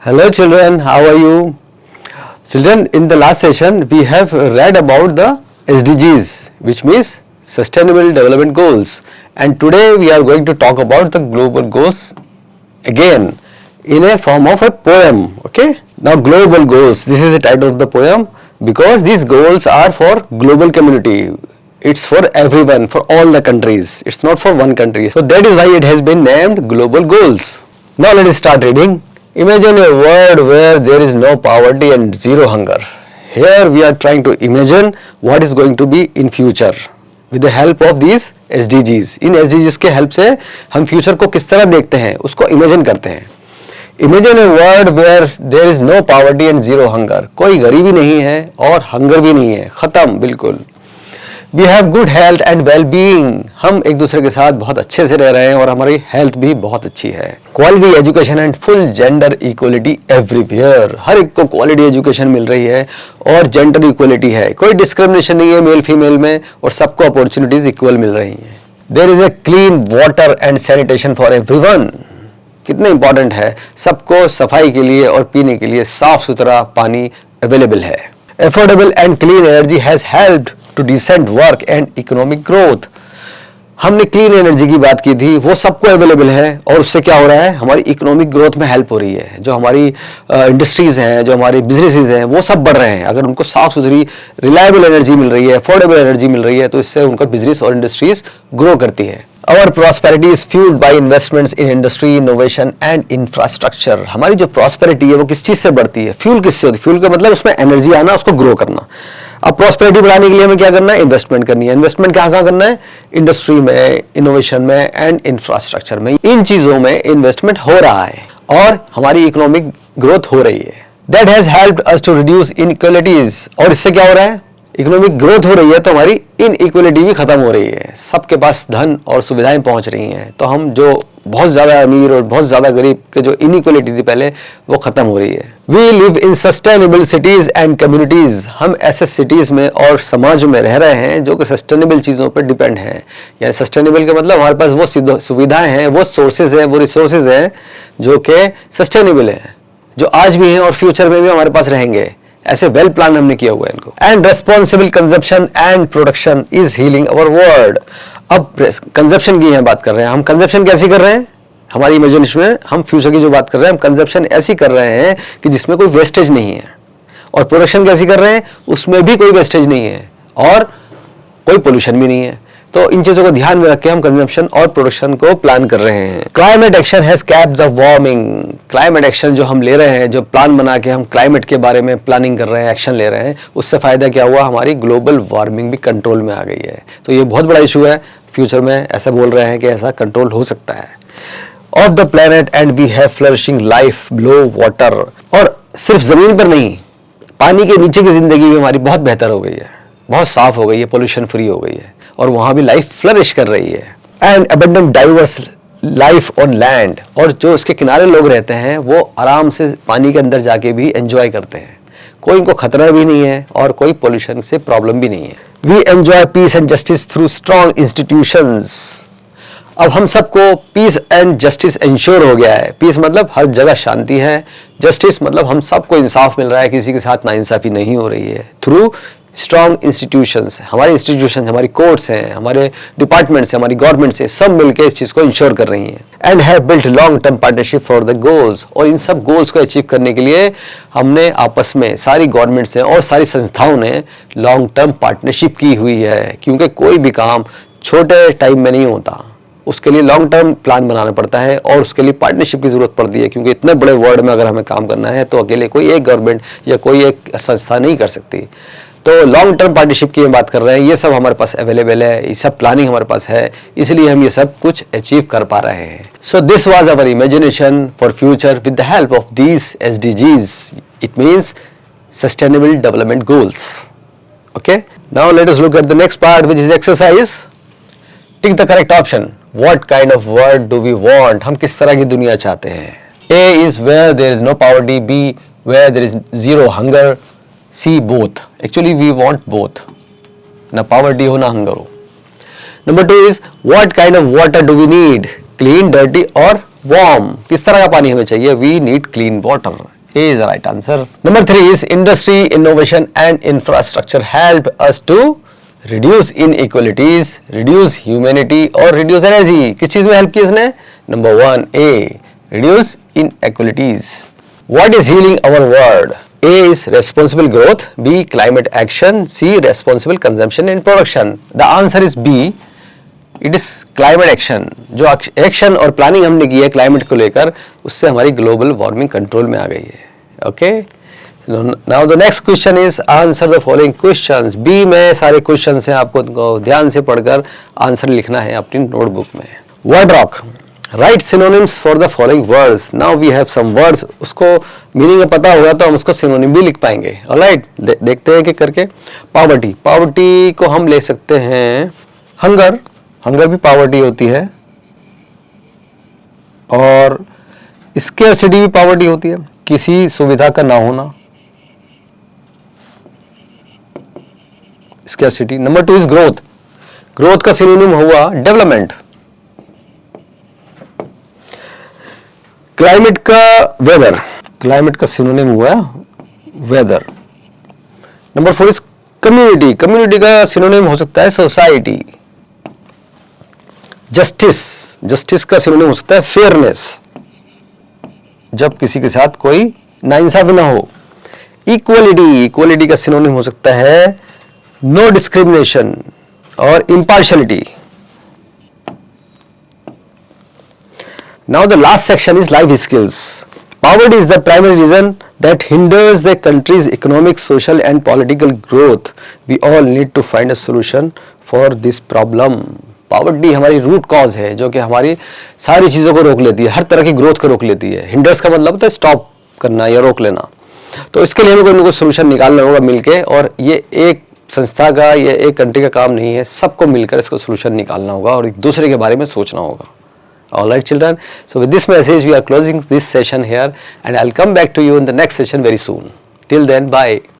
Hello children, how are you? Children, in the last session we have read about the SDGs, which means Sustainable Development Goals, and today we are going to talk about the global goals again in a form of a poem. Okay, now global goals, this is the title of the poem because these goals are for global community. It's for everyone, for all the countries. It's not for one country. So that is why it has been named global goals. Now let us start reading. Imagine a world where there is no poverty and zero hunger. Here we are trying to imagine what is going to be in future with the help of these SDGs. In SDGs के help से हम future को किस तरह देखते हैं उसको imagine करते हैं. Imagine a world where there is no poverty and zero hunger. कोई गरीबी नहीं है और hunger भी नहीं है, खत्म बिल्कुल. We have good health and well-being. हम एक दूसरे के साथ बहुत अच्छे से रह रहे हैं और हमारी हेल्थ भी बहुत अच्छी है. Quality education and full gender equality everywhere. हर एक को क्वालिटी एजुकेशन मिल रही है और जेंडर इक्वलिटी है. कोई डिस्क्रिमिनेशन नहीं है मेल फीमेल में और सबको अपॉर्चुनिटीज इक्वल मिल रही हैं. There is a clean water and sanitation for everyone. कितना इंपॉर्टेंट है, सबको सफाई के लिए और पीने के लिए साफ सुथरा पानी अवेलेबल है. Affordable and clean energy has helped to decent work and economic growth. हमने क्लीन एनर्जी की बात की थी, वो सबको अवेलेबल है और उससे क्या हो रहा है, हमारी इकोनॉमिक ग्रोथ में हेल्प हो रही है. जो हमारी इंडस्ट्रीज हैं, जो हमारे बिजनेसेस हैं, वो सब बढ़ रहे हैं. अगर उनको साफ सुथरी रिलायबल एनर्जी मिल रही है, अफोर्डेबल एनर्जी मिल रही है, तो इससे उनका बिजनेस और इंडस्ट्रीज ग्रो करती है. Our prosperity is fueled by investments in industry, innovation and infrastructure. हमारी जो prosperity है वो किस चीज से बढ़ती है, फ्यूल किससे होती है, फ्यूल का मतलब उसमें एनर्जी आना, उसको ग्रो करना. अब प्रॉस्पेरिटी बढ़ाने के लिए हमें क्या करना है, इन्वेस्टमेंट करनी है. इन्वेस्टमेंट कहाँ कहाँ करना है, इंडस्ट्री में, इनोवेशन में एंड इंफ्रास्ट्रक्चर में. इन चीजों में इन्वेस्टमेंट हो रहा है और हमारी इकोनॉमिक ग्रोथ हो रही है. That has helped us to reduce inequalities. और इससे क्या हो रहा है, इकोनॉमिक ग्रोथ हो रही है तो हमारी इनइक्वालिटी भी खत्म हो रही है. सबके पास धन और सुविधाएं पहुंच रही हैं, तो हम जो बहुत ज्यादा अमीर और बहुत ज्यादा गरीब के जो इनइक्वालिटी थी पहले, वो खत्म हो रही है. We live in sustainable cities and communities. हम ऐसे सिटीज में और समाज में रह रहे हैं जो कि सस्टेनेबल चीजों पर डिपेंड हैं. यानी सस्टेनेबल का मतलब हमारे पास वो सुविधाएं हैं, वो सोर्सेज हैं, वो रिसोर्सेज हैं जो कि सस्टेनेबल है, जो आज भी हैं और फ्यूचर में भी हमारे पास रहेंगे. ऐसे वेल प्लान हमने किया हुआ है इनको. And responsible consumption and production is healing our world. अब कंजप्शन की यहाँ बात कर रहे हैं हम. कंजप्शन कैसी कर रहे हैं, हमारी इमेजिनेशन में हम फ्यूचर की जो बात कर रहे हैं, हम कंजप्शन ऐसी कर रहे हैं कि जिसमें कोई वेस्टेज नहीं है. और प्रोडक्शन कैसी कर रहे हैं, उसमें भी कोई वेस्टेज नहीं है और कोई पोल्यूशन भी नहीं है. तो इन चीजों को ध्यान में रख के हम कंजम्पशन और प्रोडक्शन को प्लान कर रहे हैं. Climate action has capped the warming. Climate action जो हम ले रहे हैं, जो प्लान बना के हम क्लाइमेट के बारे में प्लानिंग कर रहे हैं, एक्शन ले रहे हैं, उससे फायदा क्या हुआ, हमारी ग्लोबल वार्मिंग भी कंट्रोल में आ गई है. तो ये बहुत बड़ा इशू है. फ्यूचर में ऐसा बोल रहे हैं कि ऐसा कंट्रोल हो सकता है. Of the planet and we have flourishing life below water. और सिर्फ जमीन पर नहीं, पानी के नीचे की जिंदगी भी हमारी बहुत बेहतर हो गई है, बहुत साफ हो गई है, पोल्यूशन फ्री हो गई है और वहां भी लाइफ फ्लरिश कर रही है. And abundant diverse life on land. और जो इसके किनारे लोग रहते हैं वो आराम से पानी के अंदर जाके भी एंजॉय करते हैं. कोई इनको खतरा भी नहीं है और कोई पोल्यूशन से प्रॉब्लम भी नहीं है. We enjoy peace and justice through strong institutions. अब हम सबको पीस एंड जस्टिस इंश्योर हो गया है. पीस मतलब हर जगह शांति है, जस्टिस मतलब हम सबको इंसाफ मिल रहा है, किसी के साथ नाइंसाफी नहीं हो रही है. थ्रू स्ट्रॉन्ग इंस्टीट्यूशंस, हमारे इंस्टीट्यूशन, हमारी कोर्ट्स हैं, हमारे डिपार्टमेंट्स हैं, हमारी गवर्नमेंट्स हैं, सब मिलकर इस चीज को इंश्योर कर रही हैं. And have built long term partnership for the goals. और इन सब गोल्स को अचीव करने के लिए हमने आपस में सारी गवर्नमेंट्स हैं और सारी संस्थाओं ने लॉन्ग टर्म पार्टनरशिप की हुई है. क्योंकि कोई भी काम छोटे टाइम में नहीं होता, उसके लिए लॉन्ग टर्म प्लान बनाना पड़ता है और उसके लिए पार्टनरशिप की जरूरत पड़ती है. क्योंकि इतने बड़े वर्ल्ड में अगर हमें काम करना है तो अकेले कोई एक गवर्नमेंट या कोई एक संस्था नहीं कर सकती. तो लॉन्ग टर्म पार्टनरशिप की हम बात कर रहे हैं, ये सब हमारे पास अवेलेबल है, ये सब प्लानिंग हमारे पास है, इसलिए हम ये सब कुछ अचीव कर पा रहे हैं. So this was our imagination for future with the help of these SDGs. It means sustainable development goals. Okay, now let us look at the next part which is exercise. Tick the correct option. What kind of world do we want. हम किस तरह की दुनिया चाहते हैं. A is where there is no poverty, B where there is zero hunger, C both. Actually we want both, ना poverty हो ना hunger हो. Number 2 is what kind of water do we need, clean, dirty or warm. किस तरह का पानी हमें चाहिए. We need clean water. A is the right answer. Number 3 is industry, innovation and infrastructure help us to reduce inequalities, reduce humanity और reduce energy. किस चीज में help की इसने? Number 1 A, reduce inequalities. What is healing our world? A is responsible growth, B climate action, C responsible consumption and production. The answer is B. It is climate action. जो action और planning हमने की है climate को लेकर, उससे हमारी global warming control में आ गई है. Okay, now the next question is answer the following questions. B में सारे क्वेश्चंस हैं, आपको उनको ध्यान से पढ़कर आंसर लिखना है अपनी नोटबुक में. Word rock, write synonyms for the following words. Now we have some words, उसको मीनिंग पता होगा तो हम उसको सिनोनिम भी लिख पाएंगे. ऑलराइट, देखते हैं कि करके. पॉवर्टी, पॉवर्टी को हम ले सकते हैं हंगर. हंगर भी पॉवर्टी होती है. और स्केर्सिटी भी पॉवर्टी होती है, किसी सुविधा का ना होना. Scarcity. Number 2 is growth. Growth का सिनोनिम हुआ डेवलपमेंट. क्लाइमेट का वेदर. क्लाइमेट का सिनोनिम हुआ weather. Number 4 is community. Community का सिनोनिम हो सकता है सोसाइटी. जस्टिस. जस्टिस का सिनोनिम हो सकता है फेयरनेस, जब किसी के साथ कोई नाइंसाफी ना हो. इक्वलिटी. इक्वलिटी का सिनोनिम हो सकता है नो डिस्क्रिमिनेशन और impartiality. Now the last section is life skills. Poverty is the primary reason that hinders the country's economic, social and political growth. We all need to find a solution for this problem. Poverty हमारी root cause है जो कि हमारी सारी चीज़ों को रोक लेती है, हर तरह की ग्रोथ को रोक लेती है. हिंडर्स का मतलब होता है स्टॉप करना या रोक लेना. तो इसके लिए हमें कोई ना कोई सोल्यूशन निकालना होगा मिलके, और ये एक संस्था का, ये एक कंट्री का काम नहीं है, सबको मिलकर इसको सोल्यूशन निकालना होगा और एक दूसरे के बारे में सोचना होगा. All right, children. So with this message, we are closing this session here, and I'll come back to you in the next session very soon. Till then, bye.